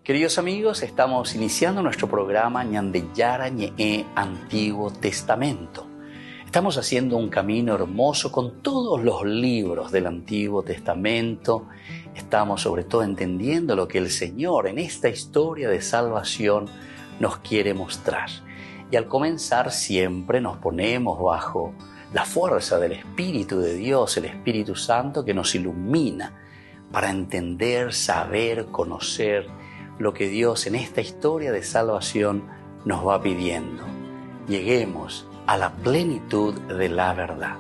Queridos amigos, estamos iniciando nuestro programa Ñandeyara Ñe'e Antiguo Testamento. Estamos haciendo un camino hermoso con todos los libros del Antiguo Testamento. Estamos sobre todo entendiendo lo que el Señor en esta historia de salvación nos quiere mostrar. Y al comenzar siempre nos ponemos bajo la fuerza del Espíritu de Dios, el Espíritu Santo que nos ilumina para entender, saber, conocer lo que Dios en esta historia de salvación nos va pidiendo. Lleguemos a la plenitud de la verdad.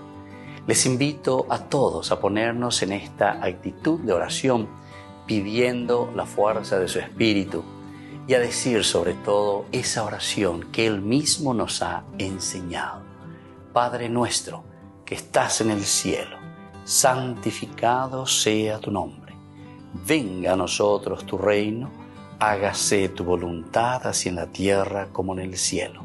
Les invito a todos a ponernos en esta actitud de oración, pidiendo la fuerza de su Espíritu y a decir sobre todo esa oración que Él mismo nos ha enseñado. Padre nuestro que estás en el cielo, santificado sea tu nombre. Venga a nosotros tu reino, hágase tu voluntad así en la tierra como en el cielo.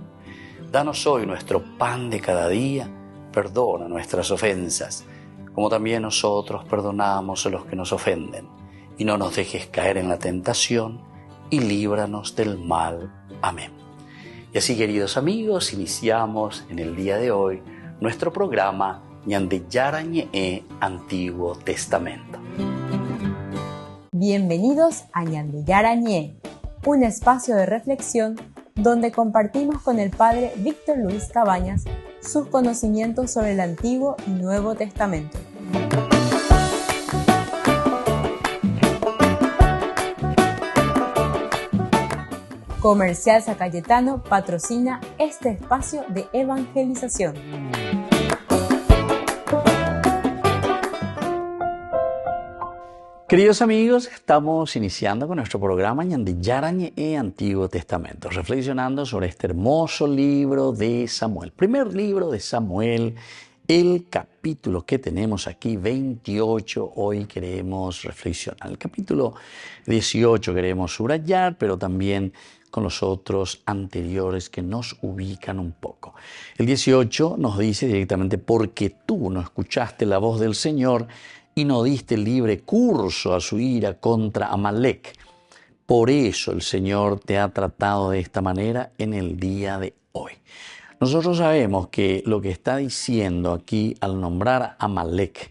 Danos hoy nuestro pan de cada día, perdona nuestras ofensas, como también nosotros perdonamos a los que nos ofenden. Y no nos dejes caer en la tentación, y líbranos del mal. Amén. Y así, queridos amigos, iniciamos en el día de hoy nuestro programa Ñandeyara Ñe'e Antiguo Testamento. Bienvenidos a Ñandeyara Ñe'e, un espacio de reflexión donde compartimos con el Padre Víctor Luis Cabañas sus conocimientos sobre el Antiguo y Nuevo Testamento. Comercial San Cayetano patrocina este espacio de evangelización. Queridos amigos, estamos iniciando con nuestro programa Ñandeyara Ñe'e Antiguo Testamento, reflexionando sobre este hermoso libro de Samuel. Primer libro de Samuel, el capítulo que tenemos aquí, 28, hoy queremos reflexionar. El capítulo 18 queremos subrayar, pero también con los otros anteriores que nos ubican un poco. El 18 nos dice directamente, porque tú no escuchaste la voz del Señor y no diste libre curso a su ira contra Amalek. Por eso el Señor te ha tratado de esta manera en el día de hoy. Nosotros sabemos que lo que está diciendo aquí al nombrar a Amalek,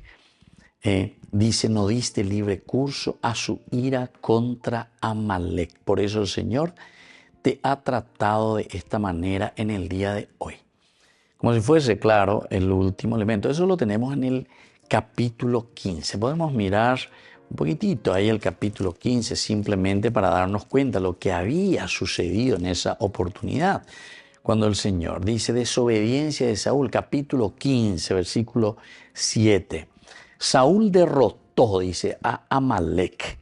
dice, no diste libre curso a su ira contra Amalek. Por eso el Señor te ha tratado de esta manera en el día de hoy. Como si fuese, claro, el último elemento. Eso lo tenemos en el capítulo 15. Podemos mirar un poquitito ahí el capítulo 15 simplemente para darnos cuenta de lo que había sucedido en esa oportunidad. Cuando el Señor dice desobediencia de Saúl, capítulo 15, versículo 7. Saúl derrotó, dice, a Amalek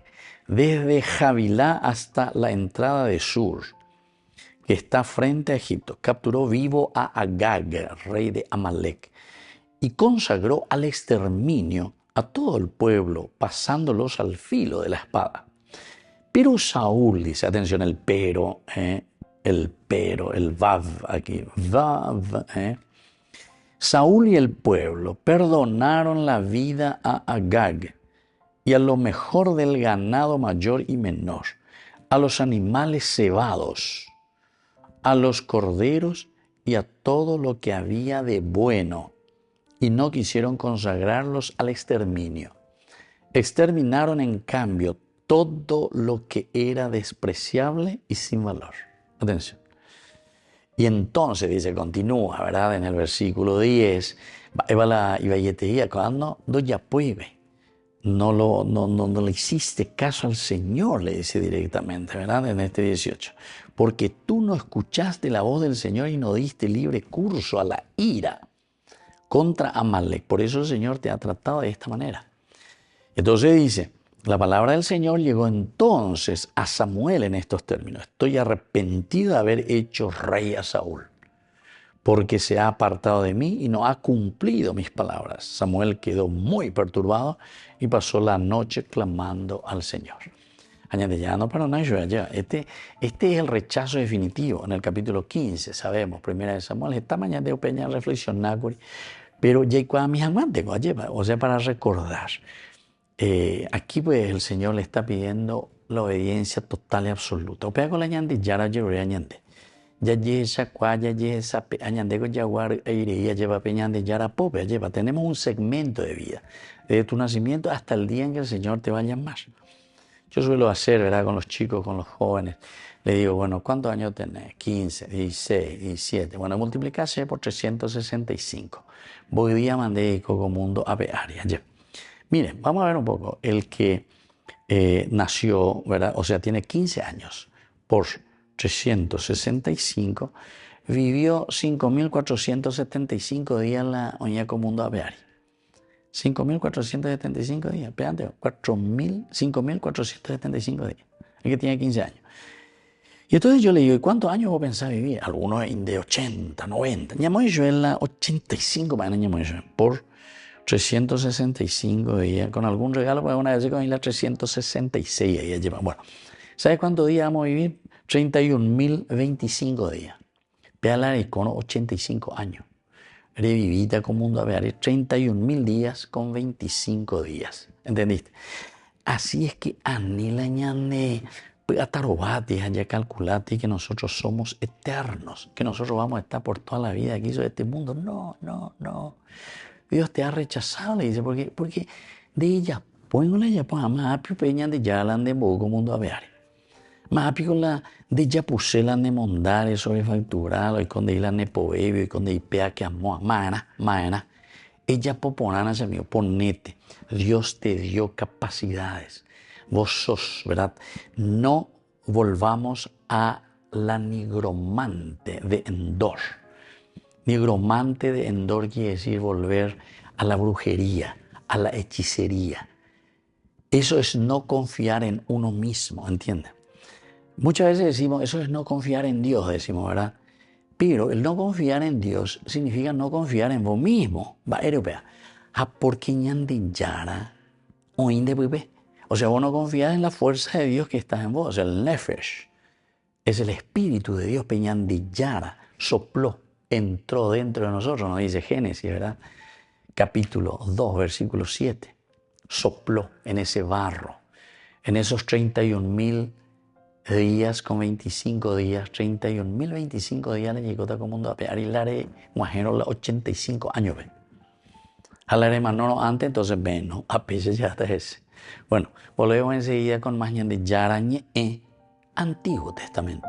desde Javilá hasta la entrada de Sur, que está frente a Egipto. Capturó vivo a Agag, rey de Amalek, y consagró al exterminio a todo el pueblo, pasándolos al filo de la espada. Pero Saúl, dice, atención, el vav aquí, vav. Saúl y el pueblo perdonaron la vida a Agag y a lo mejor del ganado mayor y menor, a los animales cebados, a los corderos y a todo lo que había de bueno, y no quisieron consagrarlos al exterminio. Exterminaron, en cambio, todo lo que era despreciable y sin valor. Atención. Y entonces, dice, continúa, ¿verdad? En el versículo 10, no le hiciste caso al Señor, le dice directamente, ¿verdad? En este 18. Porque tú no escuchaste la voz del Señor y no diste libre curso a la ira contra Amalek. Por eso el Señor te ha tratado de esta manera. Entonces dice, la palabra del Señor llegó entonces a Samuel en estos términos. Estoy arrepentido de haber hecho rey a Saúl, porque se ha apartado de mí y no ha cumplido mis palabras. Samuel quedó muy perturbado y pasó la noche clamando al Señor. Este es el rechazo definitivo en el capítulo 15, sabemos, primera de Samuel. Esta mañana de peña reflexionar, pero o sea, para recordar. Aquí pues el Señor le está pidiendo la obediencia total y absoluta. Opea con la ñande, yara lloré añande. Ya yesa cuaya yesa añande con yaguar iría lleva peñande yara pope lleva. Tenemos un segmento de vida desde tu nacimiento hasta el día en que el Señor te va a llamar. Yo suelo hacer, ¿verdad? Con los chicos, con los jóvenes. Le digo, bueno, ¿cuántos años tenés? 15, 16, 17. Bueno, multiplicase por 365. Hoy día mandé Coco Mundo a Bearia. Miren, vamos a ver un poco. El que nació, ¿verdad? O sea, tiene 15 años por 365, vivió 5.475 días en la Oñaco Mundo a Bearia. 5.475 días, espérate, 5.475 días. El que tiene 15 años. Y entonces yo le digo, ¿y cuántos años vos pensás vivir? Algunos de 80, 90. Ñamoy yo en la 85 para ñamoy yo por 365 días. Con algún regalo, pues una vez con la 366 días lleva. Bueno, ¿sabes cuántos días vamos a vivir? 31.025 días. Veala con 85 años. Revivita con mundo a ver 31.000 días con 25 días. ¿Entendiste? Así es que anila ñane atarobate, ya calculate que nosotros somos eternos, que nosotros vamos a estar por toda la vida aquí sobre este mundo. No. Dios te ha rechazado, le dice, porque de ella, ponle ya pues más peña de ya la de boco mundo a ver. Más con la de ya puse la de mondare sobre facturado y con de la de poebio y con de ipea que amó maena. Ella poponana se mío, ponete. Dios te dio capacidades. Vos sos, ¿verdad? No volvamos a la nigromante de Endor. Nigromante de Endor quiere decir volver a la brujería, a la hechicería. Eso es no confiar en uno mismo, ¿entiendes? Muchas veces decimos, eso es no confiar en Dios, decimos, ¿verdad? Pero el no confiar en Dios significa no confiar en vos mismo. Va, europea. Porque ñande yara o inde. O sea, vos no confías en la fuerza de Dios que está en vos. El nefesh es el espíritu de Dios. Peñande yara sopló, entró dentro de nosotros. Nos dice Génesis, ¿verdad? Capítulo 2, versículo 7. Sopló en ese barro. En esos 31.000 días con 25 días, 31.025 días le llegó a mundo a pegar y la haré muajero los 85 años. Hablaré más no antes, entonces ven, ¿no? A peces ya hasta ese. Bueno, volvemos enseguida con más de Yarañe Antiguo Testamento.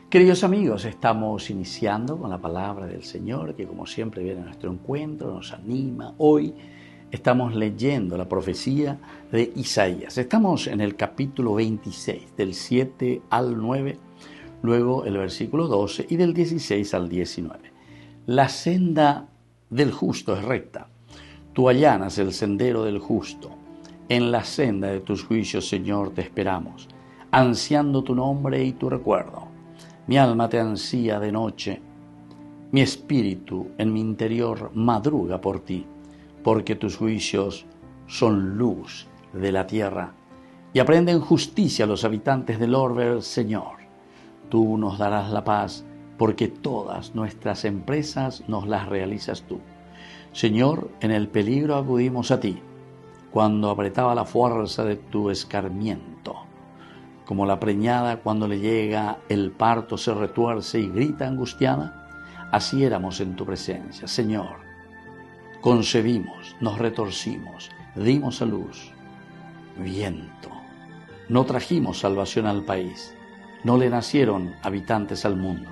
Queridos amigos, estamos iniciando con la palabra del Señor, que como siempre viene a nuestro encuentro, nos anima. Hoy estamos leyendo la profecía de Isaías. Estamos en el capítulo 26, del 7 al 9, luego el versículo 12 y del 16 al 19. La senda del justo es recta. Tú allanas el sendero del justo. En la senda de tus juicios, Señor, te esperamos, ansiando tu nombre y tu recuerdo. Mi alma te ansía de noche, mi espíritu en mi interior madruga por ti, porque tus juicios son luz de la tierra y aprenden justicia a los habitantes del orbe, Señor. Tú nos darás la paz, porque todas nuestras empresas nos las realizas tú. Señor, en el peligro acudimos a ti, cuando apretaba la fuerza de tu escarmiento. Como la preñada cuando le llega el parto se retuerce y grita angustiada, así éramos en tu presencia. Señor, concebimos, nos retorcimos, dimos a luz viento. No trajimos salvación al país, no le nacieron habitantes al mundo.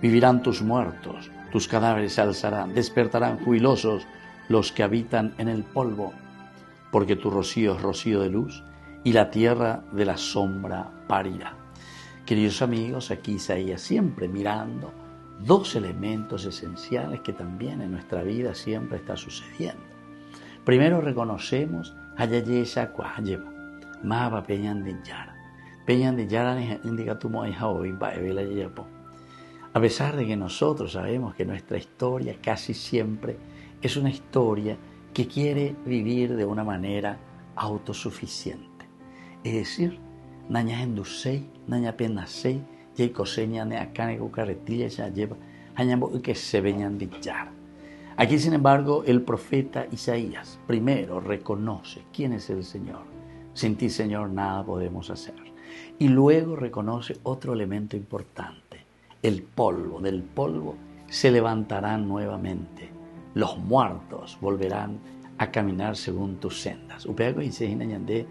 Vivirán tus muertos, tus cadáveres se alzarán, despertarán jubilosos los que habitan en el polvo, porque tu rocío es rocío de luz y la tierra de la sombra parirá. Queridos amigos, aquí Isaías siempre mirando dos elementos esenciales que también en nuestra vida siempre está sucediendo. Primero reconocemos Hayayesha Kwahayeva, Maba Peñan de Yara. Peñan de Yara indica tu moeja hoy, va Evela Yayapo. A pesar de que nosotros sabemos que nuestra historia casi siempre es una historia que quiere vivir de una manera autosuficiente. Es decir, naña endusei, naña penasei, yay coseña ne acane cucarretilla ya lleva, hañambo que se veñan dichar. Aquí, sin embargo, el profeta Isaías primero reconoce quién es el Señor. Sin ti, Señor, nada podemos hacer. Y luego reconoce otro elemento importante, el polvo. Del polvo se levantarán nuevamente. Los muertos volverán a caminar según tus sendas. Upeaco dice inañandé,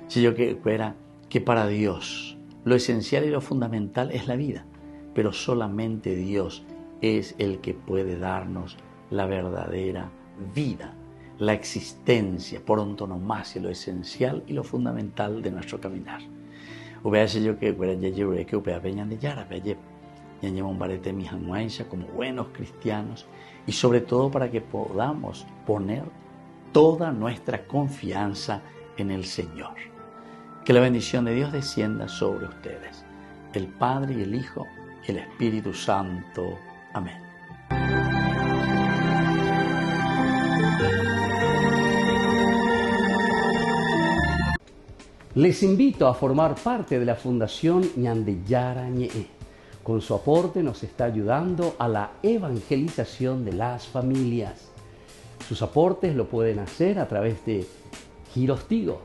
si yo que fuera que para Dios lo esencial y lo fundamental es la vida, pero solamente Dios es el que puede darnos la verdadera vida, la existencia por antonomasia, lo esencial y lo fundamental de nuestro caminar. Upeaco yo que fuera ya lleve que upea peñan de yara, ya lleva un barete mi janguaisha como buenos cristianos y sobre todo para que podamos poner toda nuestra confianza en el Señor. Que la bendición de Dios descienda sobre ustedes, el Padre y el Hijo y el Espíritu Santo. Amén. Les invito a formar parte de la Fundación Ñandeyara Ñe'e. Con su aporte nos está ayudando a la evangelización de las familias. Sus aportes lo pueden hacer a través de Giros Tigo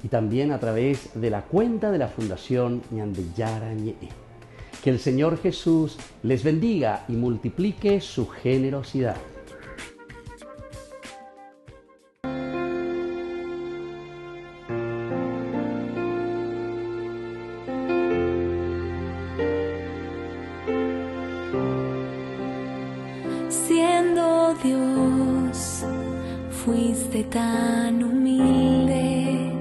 y también a través de la cuenta de la Fundación Ñandeyara Ñe'e. Que el Señor Jesús les bendiga y multiplique su generosidad. Siendo Dios, fuiste tan humilde,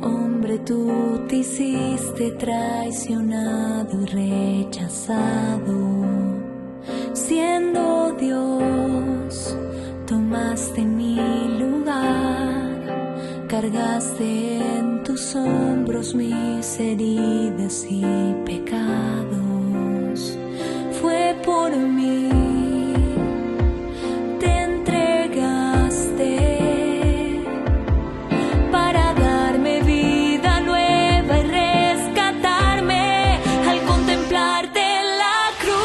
hombre, tú te hiciste traicionado y rechazado. Siendo Dios, tomaste mi lugar, cargaste en tus hombros mis heridas y pecados. Fue por mí. La cruz.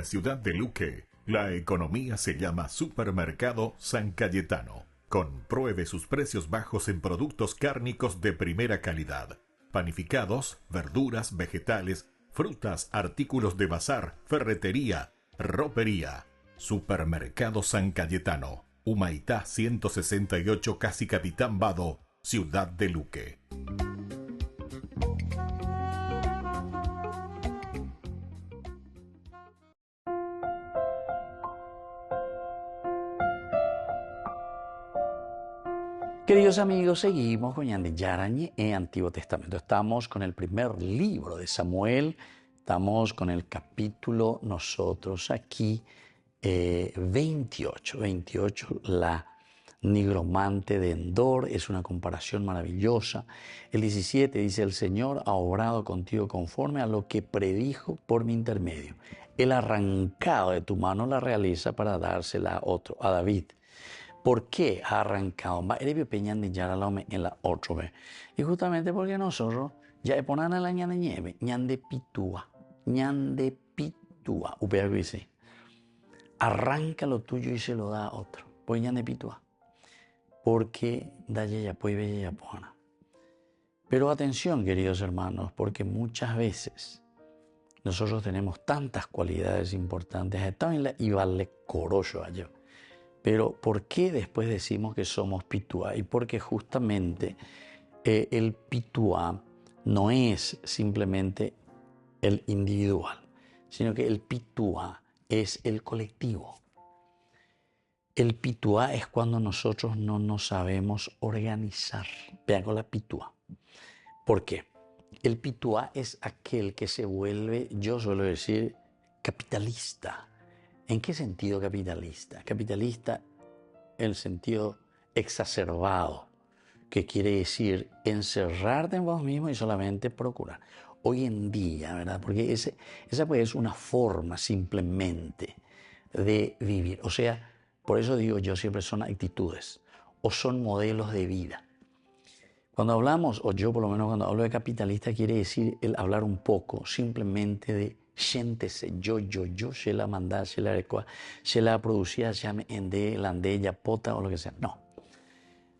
la ciudad de Luque, la economía se llama Supermercado San Cayetano. Compruebe sus precios bajos en productos cárnicos de primera calidad. Panificados, verduras, vegetales, frutas, artículos de bazar, ferretería, ropería. Supermercado San Cayetano, Humaitá 168, Casi Capitán Vado, ciudad de Luque. Queridos amigos, seguimos con Ñande Yarañe en Antiguo Testamento. Estamos con el primer libro de Samuel, estamos con el capítulo nosotros aquí 28, la nigromante de Endor, es una comparación maravillosa. El 17 dice, el Señor ha obrado contigo conforme a lo que predijo por mi intermedio. Él ha arrancado de tu mano la realeza para dársela a otro, a David. ¿Por qué ha arrancado? En la otra vez. Y justamente porque nosotros ya ponemos la ñande nieve, ñande pitúa, upea que dice, arranca lo tuyo y se lo da a otro. Pues ñande pitúa. Porque da ya pues bella ya pona. Pero atención, queridos hermanos, porque muchas veces nosotros tenemos tantas cualidades importantes, y vale corollo a yo. Pero ¿por qué después decimos que somos pituá? Y porque justamente el pituá no es simplemente el individual, sino que el pituá es el colectivo. El pituá es cuando nosotros no nos sabemos organizar. Vean con la pituá. ¿Por qué? El pituá es aquel que se vuelve, yo suelo decir, capitalista. ¿En qué sentido capitalista? Capitalista en el sentido exacerbado, que quiere decir encerrarte en vos mismo y solamente procurar. Hoy en día, ¿verdad? Porque esa pues es una forma simplemente de vivir. O sea, por eso digo yo siempre son actitudes o son modelos de vida. Cuando hablamos, o yo por lo menos cuando hablo de capitalista, quiere decir el hablar un poco simplemente de siéntese, yo, se la mandá, se la recua, se la producía, se la ende, la andella, pota o lo que sea. No.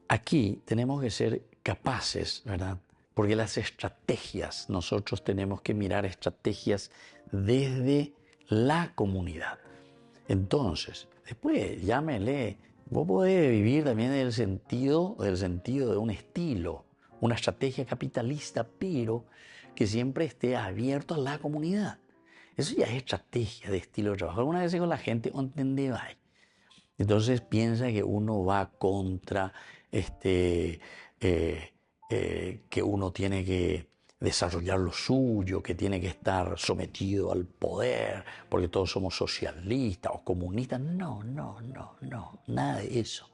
Aquí tenemos que ser capaces, ¿verdad? Porque las estrategias, nosotros tenemos que mirar estrategias desde la comunidad. Entonces, después, llámele, vos podés vivir también del sentido de un estilo, una estrategia capitalista, pero que siempre esté abierto a la comunidad. Eso ya es estrategia de estilo de trabajo. Algunas veces con la gente entiende, entonces piensa que uno va contra que uno tiene que desarrollar lo suyo, que tiene que estar sometido al poder, porque todos somos socialistas o comunistas. No, nada de eso.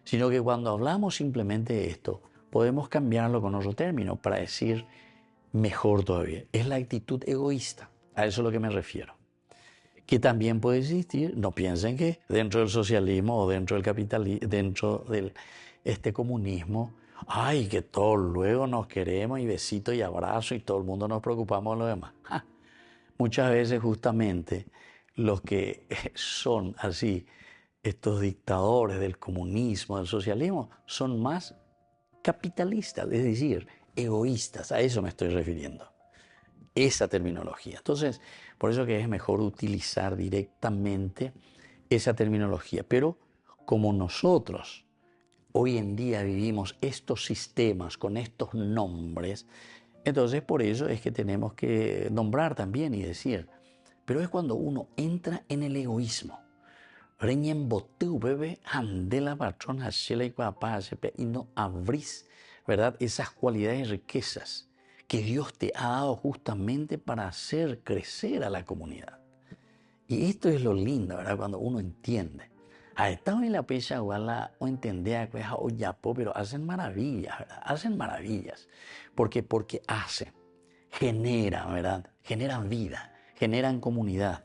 Sino que cuando hablamos simplemente de esto, podemos cambiarlo con otro término para decir mejor todavía. Es la actitud egoísta. A eso es a lo que me refiero. Que también puede existir, no piensen que dentro del socialismo o dentro del capitalismo, dentro del comunismo, ay, que todos luego nos queremos y besito y abrazo y todo el mundo nos preocupamos de lo demás. Muchas veces justamente los que son así, estos dictadores del comunismo, del socialismo, son más capitalistas, es decir, egoístas. A eso me estoy refiriendo. Esa terminología. Entonces, por eso que es mejor utilizar directamente esa terminología. Pero como nosotros hoy en día vivimos estos sistemas con estos nombres, entonces por eso es que tenemos que nombrar también y decir, pero es cuando uno entra en el egoísmo. Y no abrís, ¿verdad?, esas cualidades y riquezas que Dios te ha dado justamente para hacer crecer a la comunidad. Y esto es lo lindo, ¿verdad?, cuando uno entiende. A estado en la pecha o entender o yapo, pero hacen maravillas, ¿verdad? Hacen maravillas. Porque hacen, generan, ¿verdad? Generan vida, generan comunidad.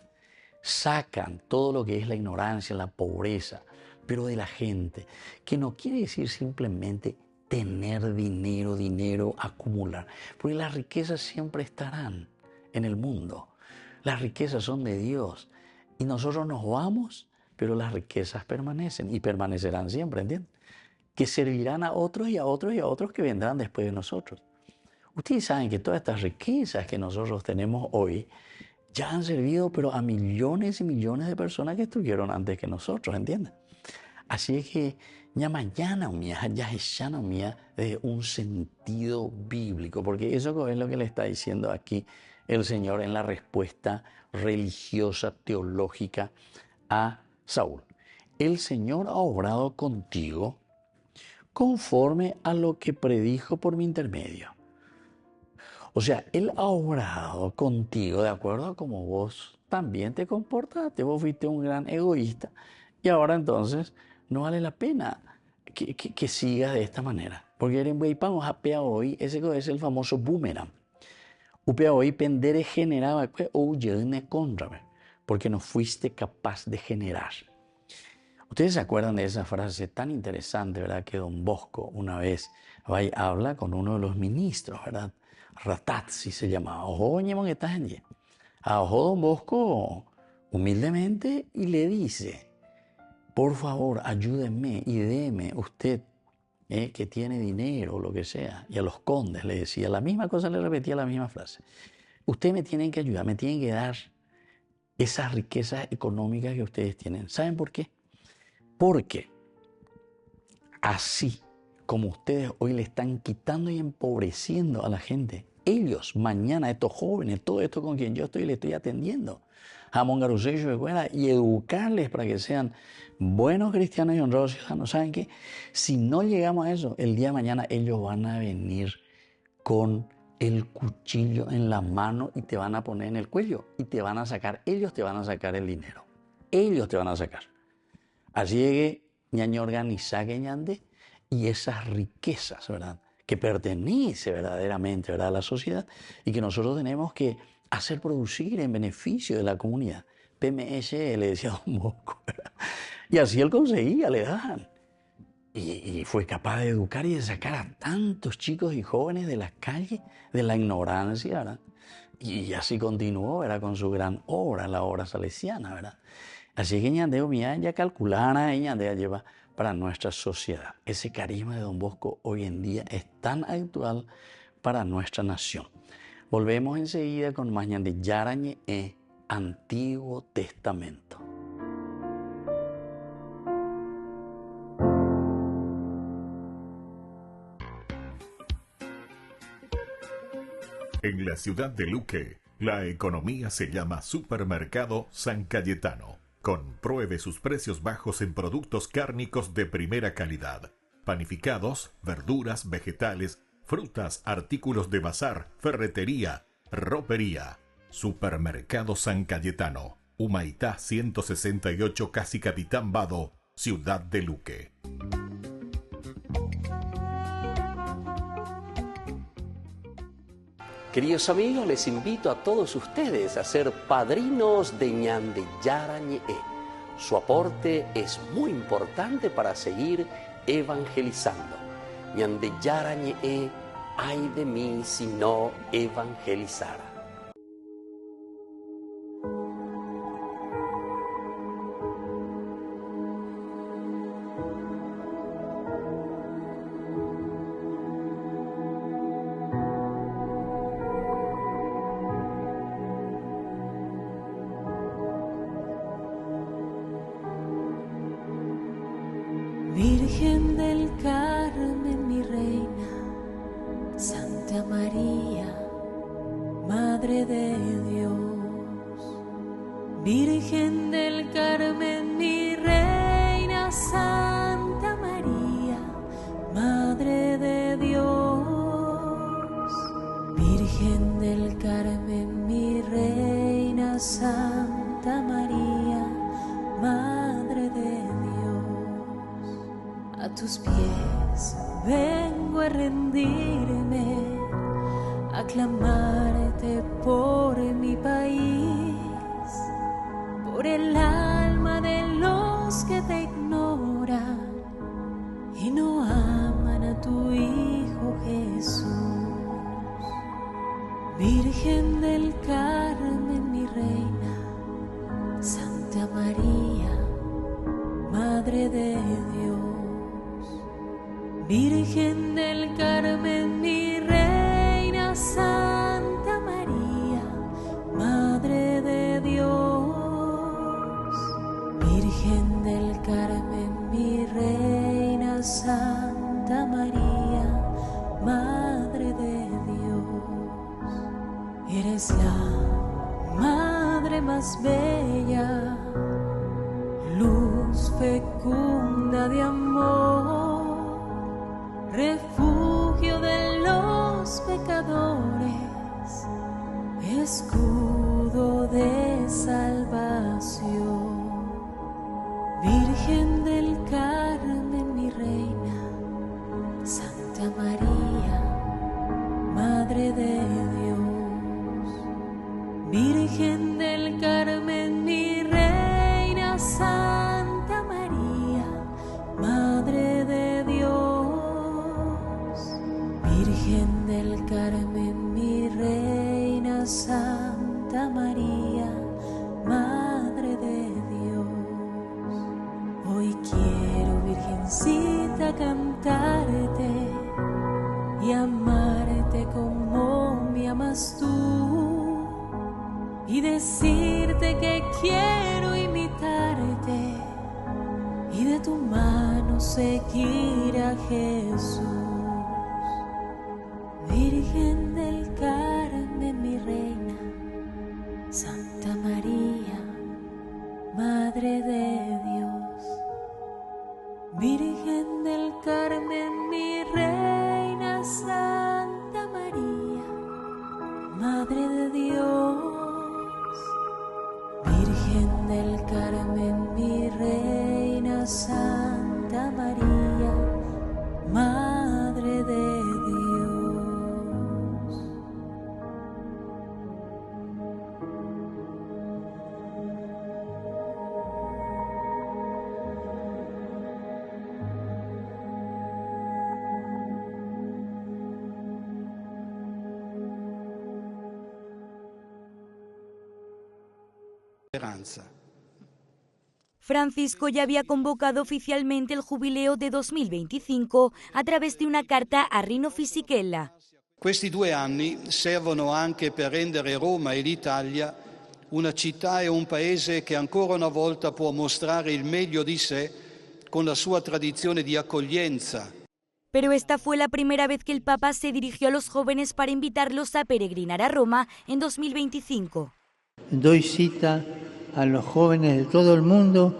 Sacan todo lo que es la ignorancia, la pobreza, pero de la gente, que no quiere decir simplemente tener dinero, acumular, porque las riquezas siempre estarán en el mundo. Las riquezas son de Dios. Y nosotros nos vamos, pero las riquezas permanecen y permanecerán siempre, ¿entienden? Que servirán a otros y a otros y a otros que vendrán después de nosotros. Ustedes saben que todas estas riquezas que nosotros tenemos hoy ya han servido, pero a millones y millones de personas que estuvieron antes que nosotros, ¿entienden? Así es que ya mañana ya de un sentido bíblico, porque eso es lo que le está diciendo aquí el Señor en la respuesta religiosa, teológica a Saúl. El Señor ha obrado contigo conforme a lo que predijo por mi intermedio. O sea, Él ha obrado contigo de acuerdo a cómo vos también te comportaste. Vos fuiste un gran egoísta y ahora entonces no vale la pena que sigas de esta manera. Porque en Weipan japea hoy, ese es el famoso boomerang. Upea hoy pendere generaba o yene contra, porque no fuiste capaz de generar. Ustedes se acuerdan de esa frase tan interesante, ¿verdad? Que Don Bosco una vez habla con uno de los ministros, ¿verdad? Ratazzi se llamaba. Ojo, ñemon estás en ojo Don Bosco humildemente y le dice: por favor, ayúdenme y déme usted, que tiene dinero o lo que sea. Y a los condes le decía la misma cosa, le repetía la misma frase. Ustedes me tienen que ayudar, me tienen que dar esas riquezas económicas que ustedes tienen. ¿Saben por qué? Porque así como ustedes hoy le están quitando y empobreciendo a la gente, ellos mañana, estos jóvenes, todo esto con quien yo le estoy atendiendo, jamón garusello de escuela, y educarles para que sean buenos cristianos y honrados ciudadanos. ¿Saben qué? Si no llegamos a eso, el día de mañana ellos van a venir con el cuchillo en la mano y te van a poner en el cuello y te van a sacar, ellos te van a sacar el dinero. Ellos te van a sacar. Así llegue ñaño organizaje ñande y esas riquezas, ¿verdad? Que pertenece verdaderamente, ¿verdad?, a la sociedad y que nosotros tenemos que hacer producir en beneficio de la comunidad. PMS le decía Don Bosco, ¿verdad? Y así él conseguía, le daban. Y fue capaz de educar y de sacar a tantos chicos y jóvenes de la calle, de la ignorancia, ¿verdad? Y así continuó, ¿verdad?, con su gran obra, la obra salesiana, ¿verdad? Así que ñandeo mía ya calculara y ñandea lleva para nuestra sociedad. Ese carisma de Don Bosco hoy en día es tan actual para nuestra nación. Volvemos enseguida con más ñande Yarañe Antiguo Testamento. En la ciudad de Luque, la economía se llama Supermercado San Cayetano. Compruebe sus precios bajos en productos cárnicos de primera calidad. Panificados, verduras, vegetales, frutas, artículos de bazar, ferretería, ropería. Supermercado San Cayetano. Humaitá 168, Casi Capitán Vado, ciudad de Luque. Queridos amigos, les invito a todos ustedes a ser padrinos de Ñande Yarañe. Su aporte es muy importante para seguir evangelizando. Ñande Yarañe, ay de mí si no evangelizara. Virgen del Carmen, mi reina, Santa María, Madre de Dios. Virgen del Carmen, mi reina, Santa María, Madre de Dios. Virgen del Carmen, mi reina, Santa María, Madre de Dios. A tus pies vengo a rendirme, a clamarte por mi país, por el alma de los que te ignoran y no aman a tu Hijo Jesús. Virgen del Carmen, mi reina, Santa Madre de Dios, Virgen del Carmen, mi Reina Santa María, Madre de Dios, Virgen del Carmen, mi Reina Santa María, Madre de Dios, eres la Madre más bella, luz fecunda de amor, refugio de los pecadores, escudo de salvación. Virgen del Carmen, mi Reina, Santa María, Madre de Dios, Virgen del Carmen, mi Reina Santa María, Madre de Dios, Virgen del Carmen, mi Reina Santa María, Madre de Dios. Hoy quiero, Virgencita, cantarte y amarte como me amas tú, y decirte que quiero imitarte y de tu mano seguir a Jesús. Virgen del Carmen, mi Reina, Santa María, Madre de Dios, Virgen del Carmen, mi Reina Santa María, Madre de Dios, Virgen del Carmen, mi Reina Santa María, Madre de Dios. Francisco ya había convocado oficialmente el jubileo de 2025 a través de una carta a Rino Fisichella. Questi 2 anni servono anche per rendere Roma e l'Italia una città e un paese che ancora una volta può mostrare il meglio di sé con la sua tradizione di accoglienza. Pero esta fue la primera vez que el Papa se dirigió a los jóvenes para invitarlos a peregrinar a Roma en 2025. Doy cita a los jóvenes de todo el mundo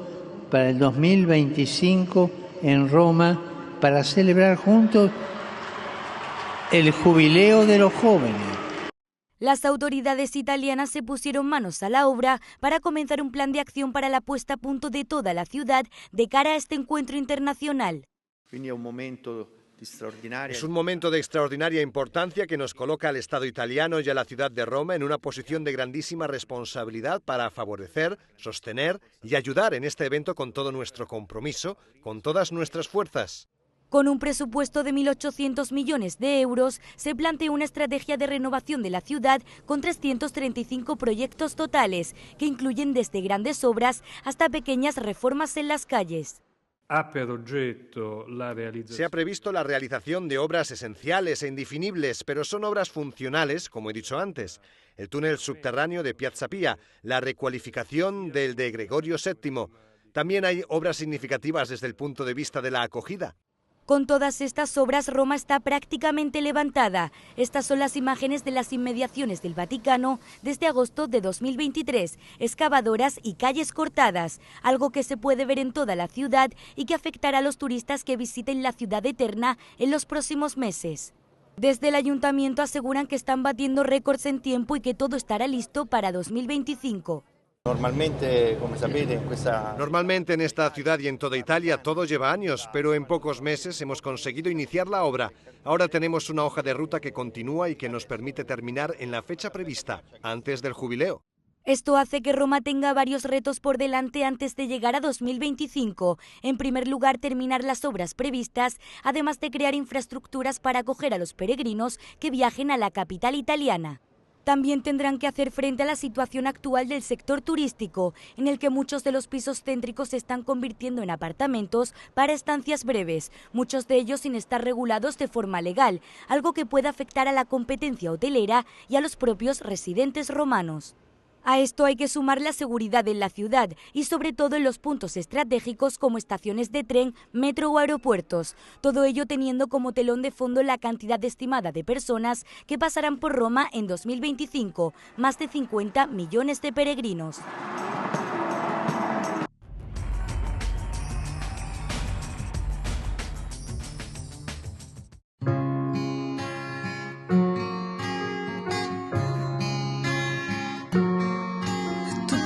para el 2025 en Roma para celebrar juntos el jubileo de los jóvenes. Las autoridades italianas se pusieron manos a la obra para comenzar un plan de acción para la puesta a punto de toda la ciudad de cara a este encuentro internacional. Es un momento de extraordinaria importancia que nos coloca al Estado italiano y a la ciudad de Roma en una posición de grandísima responsabilidad para favorecer, sostener y ayudar en este evento con todo nuestro compromiso, con todas nuestras fuerzas. Con un presupuesto de 1.800 millones de euros, se planteó una estrategia de renovación de la ciudad con 335 proyectos totales, que incluyen desde grandes obras hasta pequeñas reformas en las calles. Se ha previsto la realización de obras esenciales e indefinibles, pero son obras funcionales, como he dicho antes. El túnel subterráneo de Piazza Pia, la recualificación del de Gregorio VII. También hay obras significativas desde el punto de vista de la acogida. Con todas estas obras, Roma está prácticamente levantada. Estas son las imágenes de las inmediaciones del Vaticano desde agosto de 2023, excavadoras y calles cortadas, algo que se puede ver en toda la ciudad y que afectará a los turistas que visiten la ciudad eterna en los próximos meses. Desde el ayuntamiento aseguran que están batiendo récords en tiempo y que todo estará listo para 2025. Normalmente en esta ciudad y en toda Italia todo lleva años, pero en pocos meses hemos conseguido iniciar la obra. Ahora tenemos una hoja de ruta que continúa y que nos permite terminar en la fecha prevista, antes del jubileo. Esto hace que Roma tenga varios retos por delante antes de llegar a 2025. En primer lugar, terminar las obras previstas, además de crear infraestructuras para acoger a los peregrinos que viajen a la capital italiana. También tendrán que hacer frente a la situación actual del sector turístico, en el que muchos de los pisos céntricos se están convirtiendo en apartamentos para estancias breves, muchos de ellos sin estar regulados de forma legal, algo que puede afectar a la competencia hotelera y a los propios residentes romanos. A esto hay que sumar la seguridad en la ciudad y sobre todo en los puntos estratégicos como estaciones de tren, metro o aeropuertos. Todo ello teniendo como telón de fondo la cantidad estimada de personas que pasarán por Roma en 2025, más de 50 millones de peregrinos.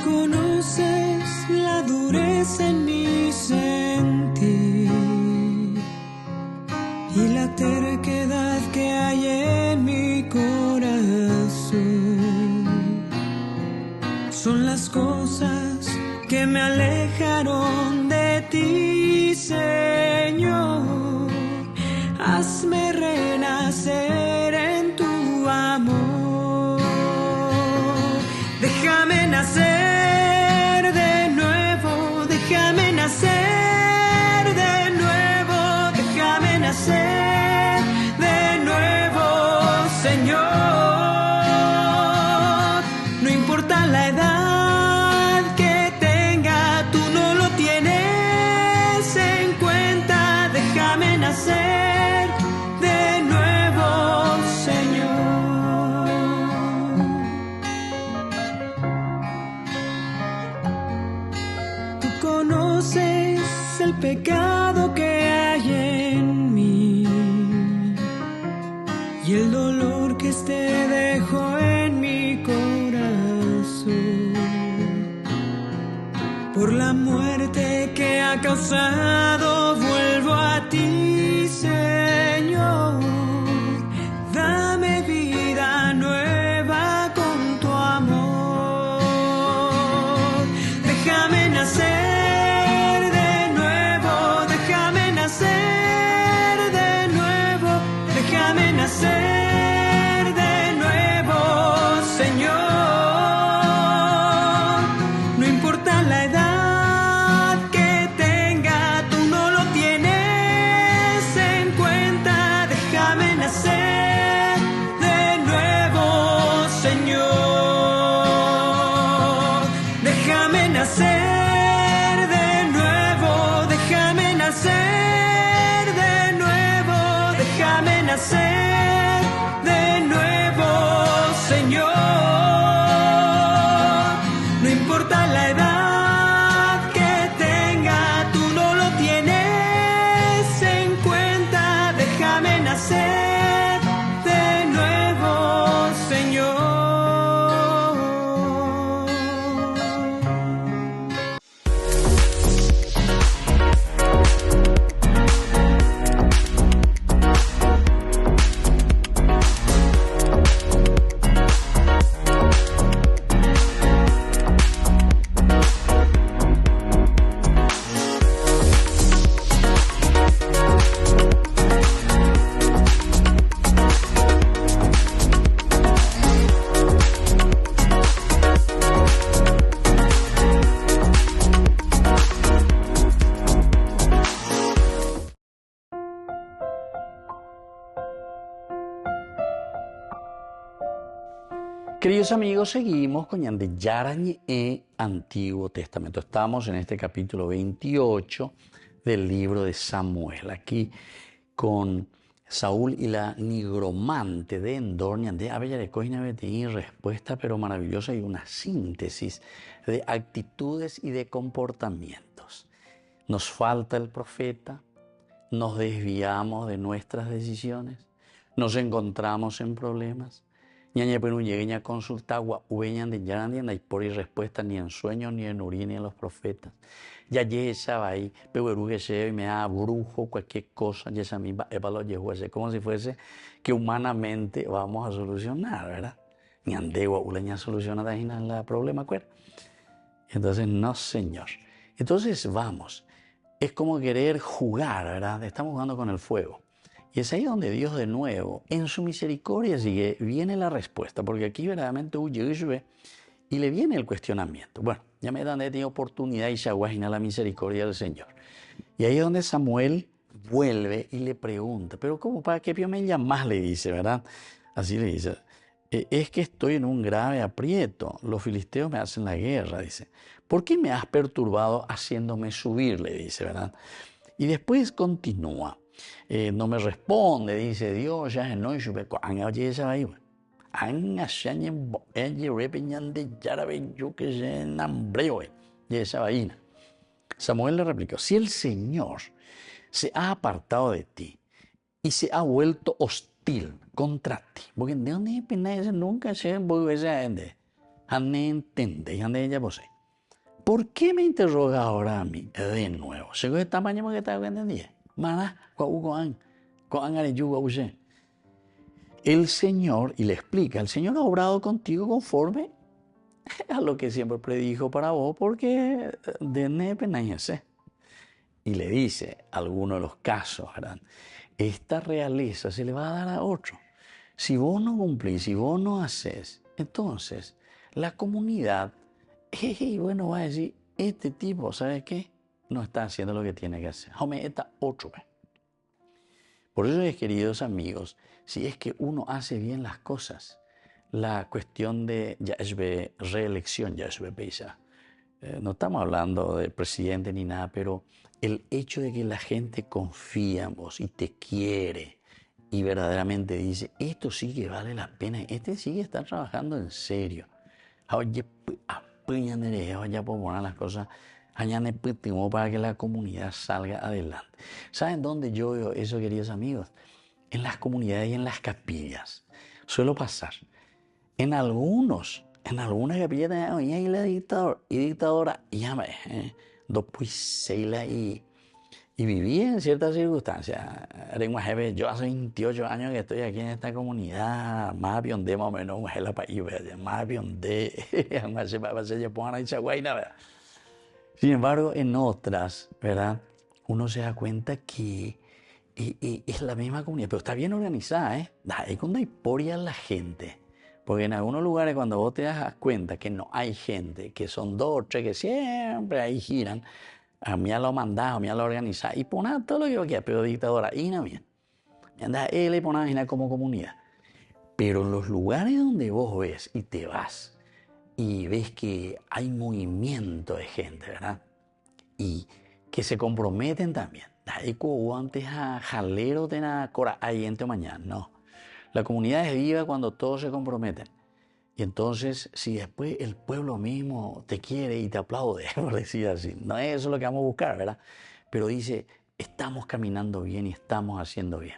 Conoces la dureza en mi sentir y la terquedad que hay en mi corazón. Son las cosas que me alejaron de ti, Señor. Hazme renacer en tu amor. Déjame nacer. Nacer de nuevo, Señor. No importa la edad que tenga, tú no lo tienes en cuenta. Déjame nacer de nuevo, Señor. Tú conoces el pecado que hay en mí y el dolor que este dejó en mi corazón por la muerte que ha causado. Vuelvo a ti, Señor. Dame vida nueva con tu amor. Déjame nacer. Nacer de nuevo, Señor. No importa la edad que tenga, tú no lo tienes en cuenta. Déjame nacer de nuevo, Señor. Déjame nacer de nuevo, déjame nacer de nuevo, déjame nacer. Señor, no importa la edad que tenga, tú no lo tienes en cuenta. Déjame nacer de nuevo, Señor. Queridos amigos, seguimos con Yarañe e Antiguo Testamento. Estamos en este capítulo 28 del libro de Samuel. Aquí con Saúl y la nigromante de Endor, Ñande y respuesta pero maravillosa y una síntesis de actitudes y de comportamientos. Nos falta el profeta, nos desviamos de nuestras decisiones, nos encontramos en problemas. Ñaña pero llegué a consultar ueñan de Yarandi no hay por y respuesta ni en sueños ni en urín ni en los profetas. Ya esa ahí, pero y me da brujo cualquier cosa, ya esa misma lo llegó como si fuese que humanamente vamos a solucionar, ¿verdad? Ni andegua uleña soluciona el problema, ¿acuerdo? Entonces, no señor. Entonces vamos, es como querer jugar, ¿verdad? Estamos jugando con el fuego. Y es ahí donde Dios de nuevo, en su misericordia, sigue, viene la respuesta, porque aquí verdaderamente huye y le viene el cuestionamiento. Bueno, ya me dan de oportunidad y se aguajina la misericordia del Señor. Y ahí es donde Samuel vuelve y le pregunta, pero ¿cómo? ¿Para qué me llamas? Le dice, ¿verdad? Así le dice. Es que estoy en un grave aprieto. Los filisteos me hacen la guerra, dice. ¿Por qué me has perturbado haciéndome subir? Le dice, ¿verdad? Y después continúa. No me responde, dice Dios, ya no es Samuel le replicó, si el Señor se ha apartado de ti y se ha vuelto hostil contra ti, porque de dónde nunca se entiende, ¿por qué me interroga ahora a mí de nuevo? Según el tamaño que está entendiendo. El Señor, y le explica, el Señor ha obrado contigo conforme a lo que siempre predijo para vos, porque y le dice algunos de los casos, ¿verdad? Esta realeza se le va a dar a otro. Si vos no cumplís, si vos no haces, entonces la comunidad, bueno, va a decir, este tipo, ¿sabes qué? No está haciendo lo que tiene que hacer. Está otro. Por eso, queridos amigos, si es que uno hace bien las cosas, la cuestión de reelección, no estamos hablando de presidente ni nada, pero el hecho de que la gente confía en vos y te quiere y verdaderamente dice, esto sí que vale la pena, este sí que está trabajando en serio. Ya puedo poner las cosas para que la comunidad salga adelante. ¿Saben dónde yo veo eso, queridos amigos? En las comunidades y en las capillas. Suelo pasar. En algunas capillas hay la dictadora y viví en ciertas circunstancias. Yo hace 28 años que estoy aquí en esta comunidad, más bien más o menos, más bien Sin embargo, en otras, ¿verdad? Uno se da cuenta que es la misma comunidad, pero está bien organizada, ¿eh? Ahí cuando hay poria la gente. Porque en algunos lugares cuando vos te das cuenta que no hay gente, que son 2 o 3 que siempre ahí giran, a mí lo mandado, a mí lo organizado, y poner todo lo que yo quiera, pero dictadora, y no bien. Y anda él y poner como comunidad. Pero en los lugares donde vos ves y te vas, y ves que hay movimiento de gente, ¿verdad? Y que se comprometen también. Ahí como antes a jalero de la cora ahí entre mañana, no. La comunidad es viva cuando todos se comprometen. Y entonces, si después el pueblo mismo te quiere y te aplaude, por decir así, no es eso lo que vamos a buscar, ¿verdad? Pero dice, estamos caminando bien y estamos haciendo bien.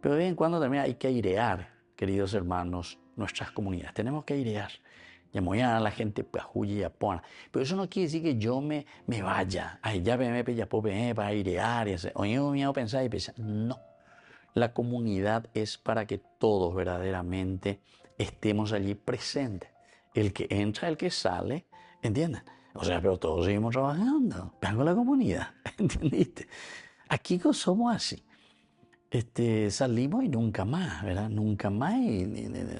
Pero de vez en cuando también hay que airear, queridos hermanos, nuestras comunidades. Tenemos que airear. Ya mañana la gente huye y apona. Pero eso no quiere decir que yo me vaya. Ay, ya para airear y hacer. Oye, me pensar y pensar. No. La comunidad es para que todos verdaderamente estemos allí presentes. El que entra, el que sale, ¿entienden? O sea, pero todos seguimos trabajando. Vean con la comunidad, ¿entendiste? Aquí somos así. Salimos y nunca más, ¿verdad? Nunca más y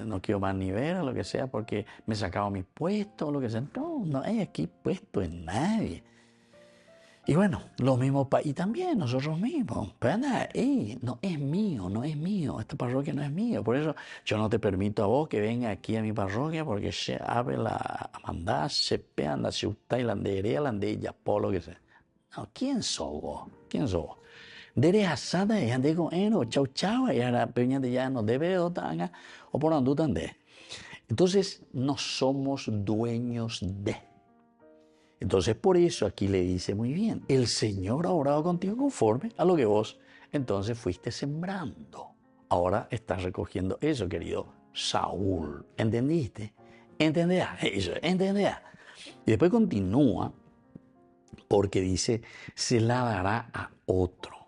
no quiero más ni ver o lo que sea porque me sacaba mi puesto o lo que sea. No hay aquí puesto en nadie. Y bueno, lo mismo y también nosotros mismos, ¿verdad? No es mío, esta parroquia no es mío. Por eso yo no te permito a vos que venga aquí a mi parroquia porque se abre la mandada, se pean la ciudad y la anderea, la anderea, por lo que sea. No, ¿quién sos vos? Dere asada y ande con eno, chau, y ahora peña de ya no debe o tanga, o por andu tande. Entonces, no somos dueños de. Entonces, por eso aquí le dice muy bien, el Señor ha obrado contigo conforme a lo que vos entonces fuiste sembrando. Ahora estás recogiendo eso, querido Saúl. ¿Entendiste? ¿Entenderá? Eso, ¿entenderá? Y después continúa porque dice, se la dará a otro,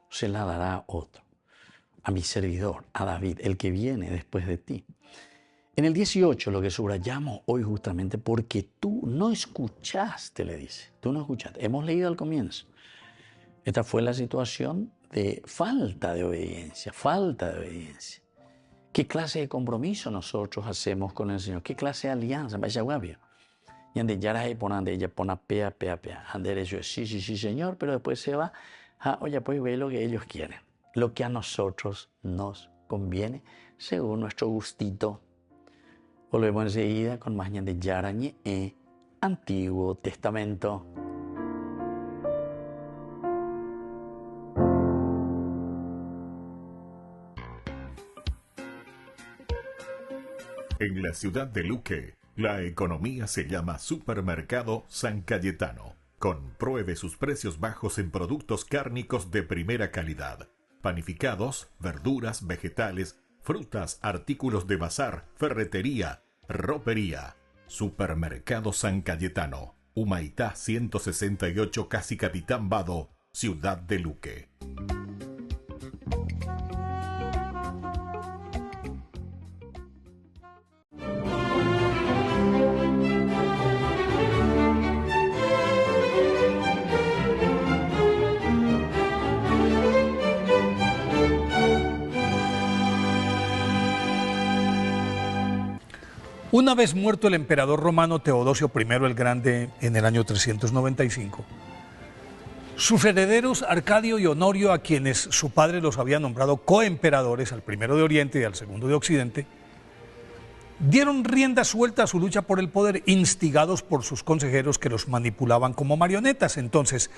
a mi servidor, a David, el que viene después de ti. En el 18, lo que subrayamos hoy justamente, porque tú no escuchaste, le dice. Tú no escuchaste. Hemos leído al comienzo. Esta fue la situación de falta de obediencia, falta de obediencia. ¿Qué clase de compromiso nosotros hacemos con el Señor? ¿Qué clase de alianza? Vaya guapio. Y ande ya ella pone pea. Ande eso, sí, Señor, pero después se va. Oye, pues ve lo que ellos quieren. Lo que a nosotros nos conviene, según nuestro gustito. Volvemos enseguida con más de Yarañe e Antiguo Testamento. En la ciudad de Luque, la economía se llama Supermercado San Cayetano. Compruebe sus precios bajos en productos cárnicos de primera calidad. Panificados, verduras, vegetales, frutas, artículos de bazar, ferretería, ropería. Supermercado San Cayetano. Humaitá 168, Casi Capitán Vado, ciudad de Luque. Una vez muerto el emperador romano Teodosio I el Grande en el año 395, sus herederos Arcadio y Honorio, a quienes su padre los había nombrado coemperadores, al primero de Oriente y al segundo de Occidente, dieron rienda suelta a su lucha por el poder, instigados por sus consejeros que los manipulaban como marionetas. Entonces,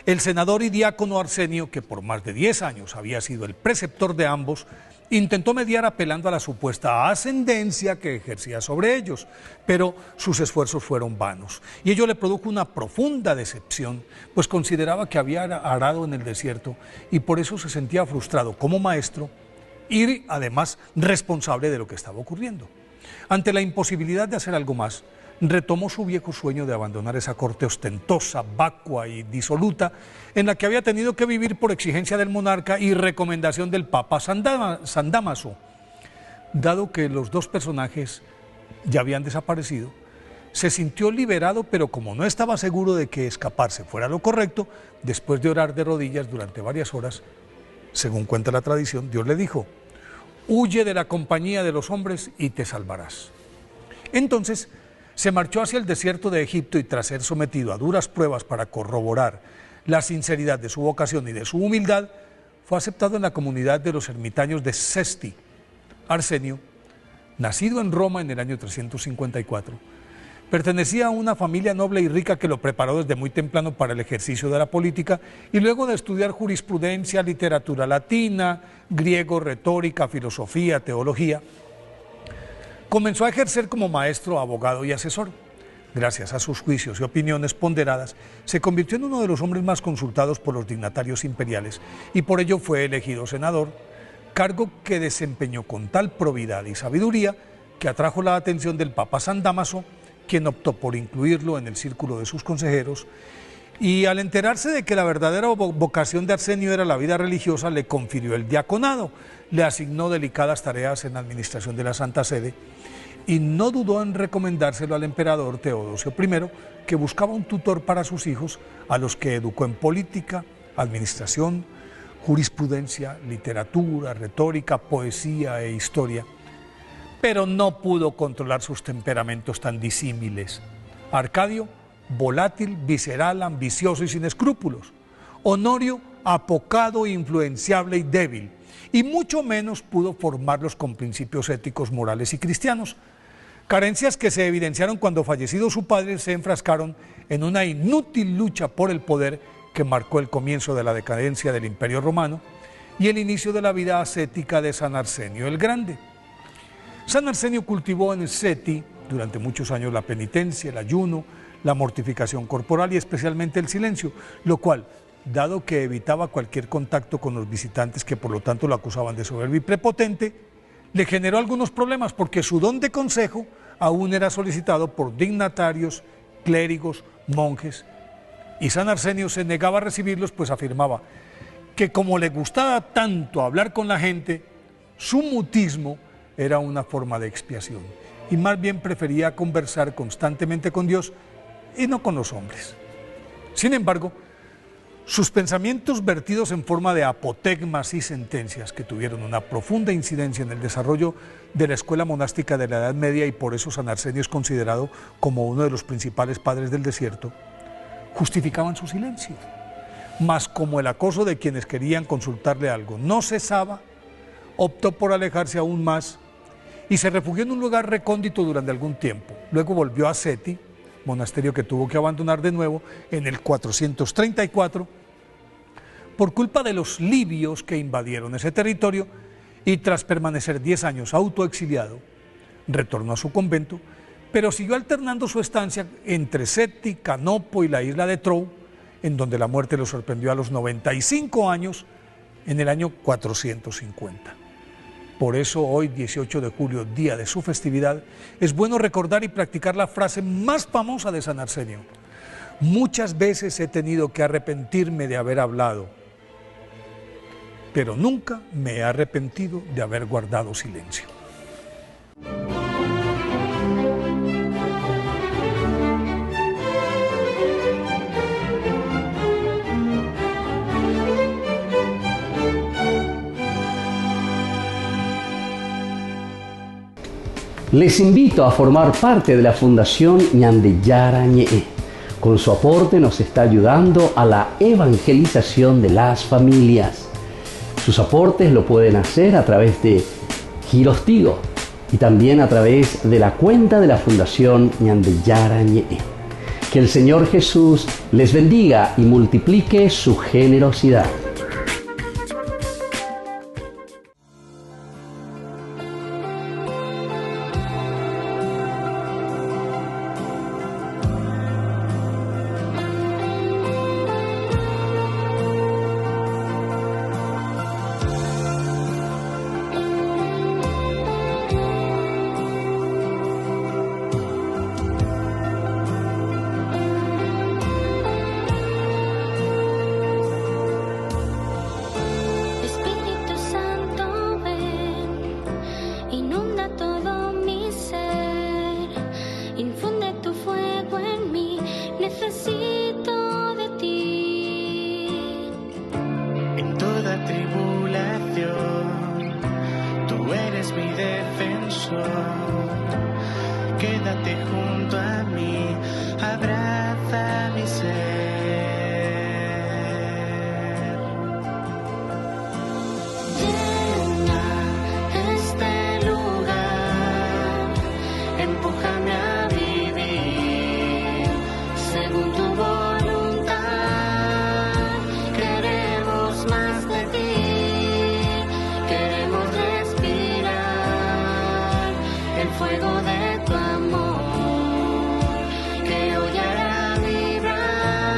el senador y diácono Arsenio, que por más de 10 años había sido el preceptor de ambos, intentó mediar apelando a la supuesta ascendencia que ejercía sobre ellos, pero sus esfuerzos fueron vanos. Y ello le produjo una profunda decepción, pues consideraba que había arado en el desierto y por eso se sentía frustrado como maestro y además responsable de lo que estaba ocurriendo. Ante la imposibilidad de hacer algo más, retomó su viejo sueño de abandonar esa corte ostentosa, vacua y disoluta en la que había tenido que vivir por exigencia del monarca y recomendación del Papa San Dámaso. Dado que los dos personajes ya habían desaparecido, se sintió liberado, pero como no estaba seguro de que escaparse fuera lo correcto, después de orar de rodillas durante varias horas, según cuenta la tradición, Dios le dijo: «Huye de la compañía de los hombres y te salvarás». Entonces se marchó hacia el desierto de Egipto y tras ser sometido a duras pruebas para corroborar la sinceridad de su vocación y de su humildad, fue aceptado en la comunidad de los ermitaños de Sesti. Arsenio, nacido en Roma en el año 354, pertenecía a una familia noble y rica que lo preparó desde muy temprano para el ejercicio de la política y luego de estudiar jurisprudencia, literatura latina, griego, retórica, filosofía, teología, comenzó a ejercer como maestro, abogado y asesor. Gracias a sus juicios y opiniones ponderadas, se convirtió en uno de los hombres más consultados por los dignatarios imperiales y por ello fue elegido senador, cargo que desempeñó con tal probidad y sabiduría que atrajo la atención del Papa San Dámaso, quien optó por incluirlo en el círculo de sus consejeros, y al enterarse de que la verdadera vocación de Arsenio era la vida religiosa, le confirió el diaconado, le asignó delicadas tareas en la administración de la Santa Sede y no dudó en recomendárselo al emperador Teodosio I, que buscaba un tutor para sus hijos, a los que educó en política, administración, jurisprudencia, literatura, retórica, poesía e historia. Pero no pudo controlar sus temperamentos tan disímiles. Arcadio, volátil, visceral, ambicioso y sin escrúpulos. Honorio, apocado, influenciable y débil. Y mucho menos pudo formarlos con principios éticos, morales y cristianos. Carencias que se evidenciaron cuando, fallecido su padre, se enfrascaron en una inútil lucha por el poder que marcó el comienzo de la decadencia del Imperio Romano y el inicio de la vida ascética de San Arsenio el Grande. San Arsenio cultivó en Seti durante muchos años la penitencia, el ayuno, la mortificación corporal y especialmente el silencio, lo cual, dado que evitaba cualquier contacto con los visitantes que por lo tanto lo acusaban de soberbio y prepotente, le generó algunos problemas porque su don de consejo aún era solicitado por dignatarios, clérigos, monjes, y San Arsenio se negaba a recibirlos, pues afirmaba que como le gustaba tanto hablar con la gente, su mutismo era una forma de expiación y más bien prefería conversar constantemente con Dios y no con los hombres. Sin embargo, Sus pensamientos vertidos en forma de apotegmas y sentencias que tuvieron una profunda incidencia en el desarrollo de la escuela monástica de la Edad Media, y por eso San Arsenio es considerado como uno de los principales padres del desierto, justificaban su silencio. Mas como el acoso de quienes querían consultarle algo no cesaba, optó por alejarse aún más y se refugió en un lugar recóndito durante algún tiempo. Luego volvió a Seti, monasterio que tuvo que abandonar de nuevo en el 434 por culpa de los libios que invadieron ese territorio, y tras permanecer 10 años autoexiliado, retornó a su convento, pero siguió alternando su estancia entre Seti, Canopo y la isla de Trou, en donde la muerte lo sorprendió a los 95 años en el año 450. Por eso hoy, 18 de julio, día de su festividad, es bueno recordar y practicar la frase más famosa de San Arsenio: muchas veces he tenido que arrepentirme de haber hablado, pero nunca me he arrepentido de haber guardado silencio. Les invito a formar parte de la Fundación Ñandeyara Ñe'e. Con su aporte nos está ayudando a la evangelización de las familias. Sus aportes lo pueden hacer a través de Giros Tigo y también a través de la cuenta de la Fundación Ñandeyara Ñe'e. Que el Señor Jesús les bendiga y multiplique su generosidad. Quédate junto a mí, abraza mi ser. Llena este lugar, empújame a vivir según tu voluntad. Queremos más de ti, queremos respirar el fuego de tu amor, que hoy hará vibrar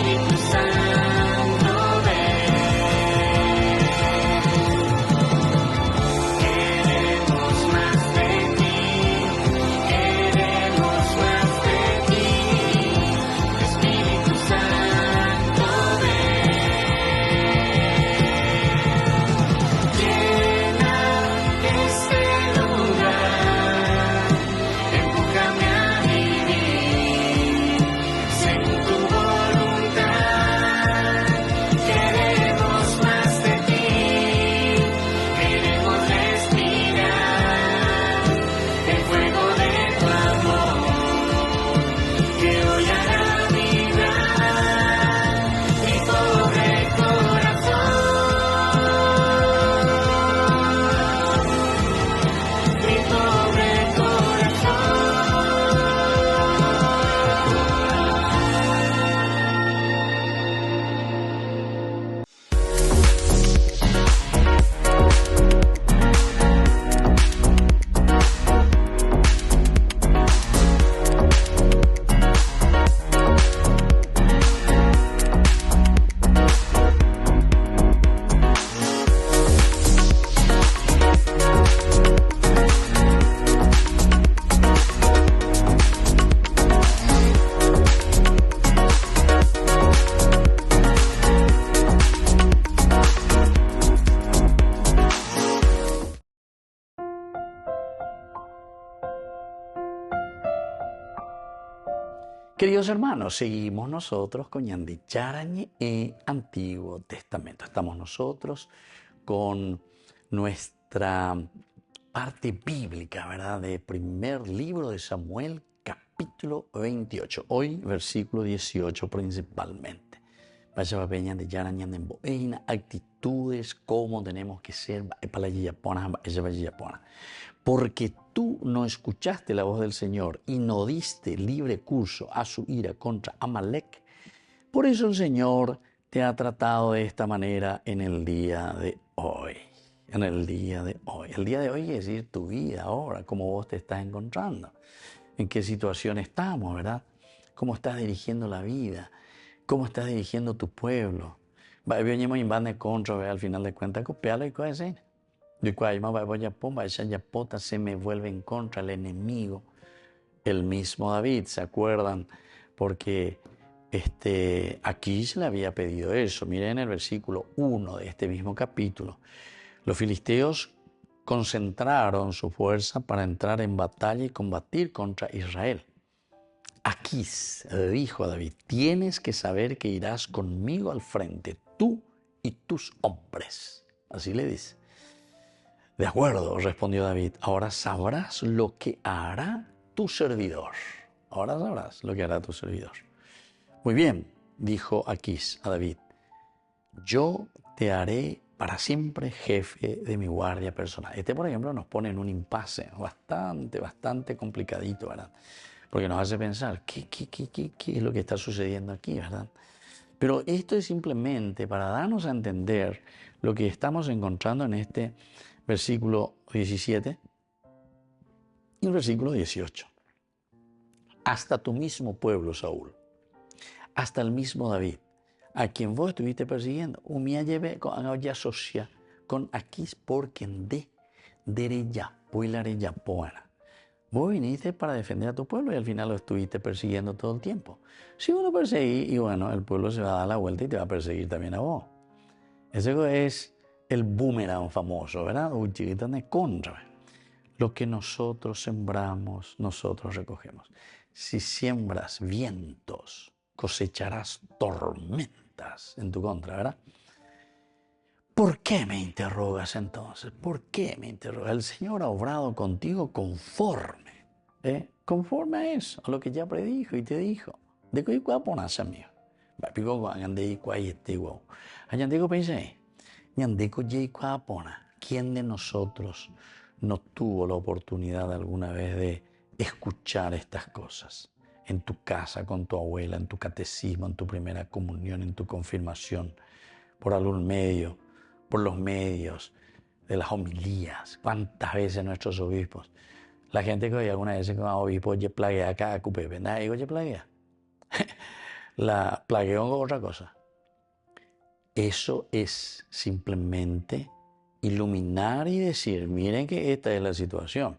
Espíritu Santo, ven. Queremos más de ti, queremos más de ti. Espíritu Santo, ven. Llena este lugar, empújame a vivir según tu voluntad. Queremos más de ti, queremos respirar el fuego de tu amor que hoy hará vibrar mi pobre corazón, mi pobre Queridos hermanos, seguimos nosotros con Ñandi Yarañe e Antiguo Testamento. Estamos nosotros con nuestra parte bíblica, ¿verdad? De primer libro de Samuel, capítulo 28. Hoy, versículo 18 principalmente. Vaya peña de Yarañe en actitudes, cómo tenemos que ser para la porque tú no escuchaste la voz del Señor y no diste libre curso a su ira contra Amalek. Por eso el Señor te ha tratado de esta manera en el día de hoy. En el día de hoy. El día de hoy es decir, tu vida ahora, cómo vos te estás encontrando, en qué situación estamos, ¿verdad? Cómo estás dirigiendo la vida, cómo estás dirigiendo tu pueblo. Al final de cuentas, copiarlo y cosas así. Se me vuelve en contra el enemigo, el mismo David, ¿se acuerdan? Porque aquí se le había pedido eso. Miren el versículo 1 de este mismo capítulo. Los filisteos concentraron su fuerza para entrar en batalla y combatir contra Israel. Aquís dijo a David: tienes que saber que irás conmigo al frente, tú y tus hombres. Así le dice. De acuerdo, respondió David, ahora sabrás lo que hará tu servidor. Ahora sabrás lo que hará tu servidor. Muy bien, dijo Aquís a David, yo te haré para siempre jefe de mi guardia personal. Por ejemplo, nos pone en un impasse bastante complicadito, ¿verdad? Porque nos hace pensar, ¿qué es lo que está sucediendo aquí, verdad? Pero esto es simplemente para darnos a entender lo que estamos encontrando en este versículo 17 y el versículo 18. Hasta tu mismo pueblo, Saúl, hasta el mismo David, a quien vos estuviste persiguiendo, humilla lleve con ya socia con Aquís por quien de derecha, puilareya poana. Vos viniste para defender a tu pueblo y al final lo estuviste persiguiendo todo el tiempo. Si uno persigue, y bueno, el pueblo se va a dar la vuelta y te va a perseguir también a vos. Eso es el boomerang famoso, ¿verdad? Lo que nosotros sembramos, nosotros recogemos. Si siembras vientos, cosecharás tormentas en tu contra, ¿verdad? ¿Por qué me interrogas entonces? ¿Por qué me interrogas? El Señor ha obrado contigo conforme, conforme a eso, a lo que ya predijo y te dijo. ¿De qué pones, amigo? ¿Quién de nosotros no tuvo la oportunidad alguna vez de escuchar estas cosas? En tu casa, con tu abuela, en tu catecismo, en tu primera comunión, en tu confirmación, por algún medio, por los medios de las homilías. ¿Cuántas veces nuestros obispos? La gente que oye alguna vez con obispo, oye, plaguea acá, cupe, ¿verdad? Digo, oye, plaguea. la plagueó con otra cosa. Eso es simplemente iluminar y decir, miren que esta es la situación.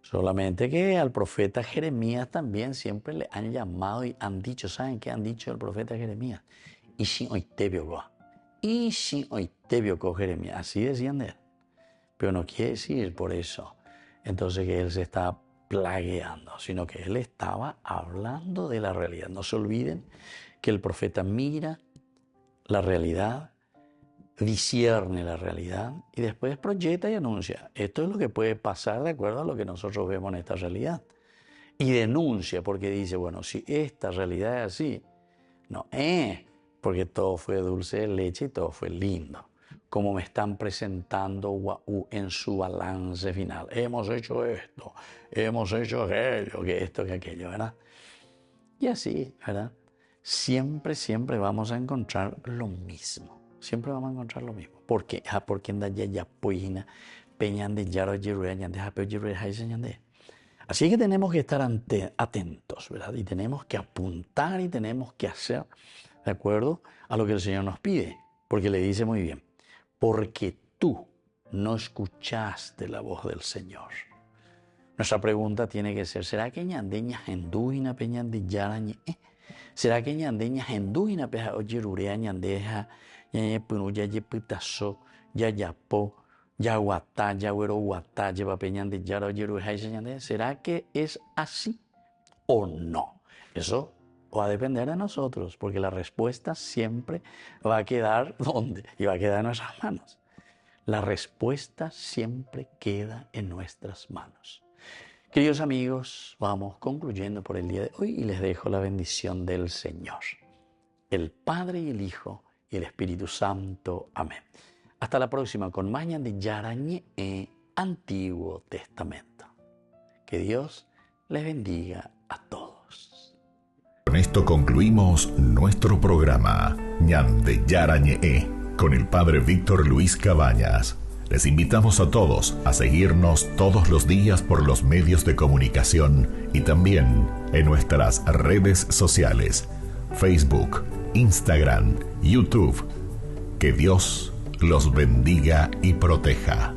Solamente que al profeta Jeremías también siempre le han llamado y han dicho, ¿saben qué han dicho el profeta Jeremías? Y si hoy te vio Jeremías, así decían de él. Pero no quiere decir por eso entonces que él se está plagueando, sino que él estaba hablando de la realidad. No se olviden que el profeta mira la realidad, discierne la realidad y después proyecta y anuncia. Esto es lo que puede pasar de acuerdo a lo que nosotros vemos en esta realidad. Y denuncia porque dice, bueno, si esta realidad es así, no es porque todo fue dulce de leche y todo fue lindo, como me están presentando UAU en su balance final. Hemos hecho esto, hemos hecho aquello, que esto, que aquello, ¿verdad? Y así, ¿verdad? Siempre vamos a encontrar lo mismo. Siempre vamos a encontrar lo mismo. ¿Por qué? Porque anda ya poina, peñan de yaro yerueñan de japeo yerueñan de. Así que tenemos que estar atentos, ¿verdad? Y tenemos que apuntar y tenemos que hacer de acuerdo a lo que el Señor nos pide. Porque le dice muy bien, porque tú no escuchaste la voz del Señor. Nuestra pregunta tiene que ser, ¿será que ñandeña henduina peñan de yarañe? ¿Será que ñandeña henduina peja oyerurea ñandeja ñañe punu yaye pitaso yayapo yaguatá yaguero guatá lleva peñan de yara oyeruja y ñandeja? ¿Será que es así o no? Eso va a depender de nosotros, porque la respuesta siempre va a quedar ¿dónde? Y va a quedar en nuestras manos. La respuesta siempre queda en nuestras manos. Queridos amigos, vamos concluyendo por el día de hoy y les dejo la bendición del Señor, el Padre y el Hijo y el Espíritu Santo. Amén. Hasta la próxima con Mañan de Yarañe Antiguo Testamento. Que Dios les bendiga a todos. Con esto concluimos nuestro programa Ñande Yarañe con el Padre Víctor Luis Cabañas. Les invitamos a todos a seguirnos todos los días por los medios de comunicación y también en nuestras redes sociales, Facebook, Instagram, YouTube. Que Dios los bendiga y proteja.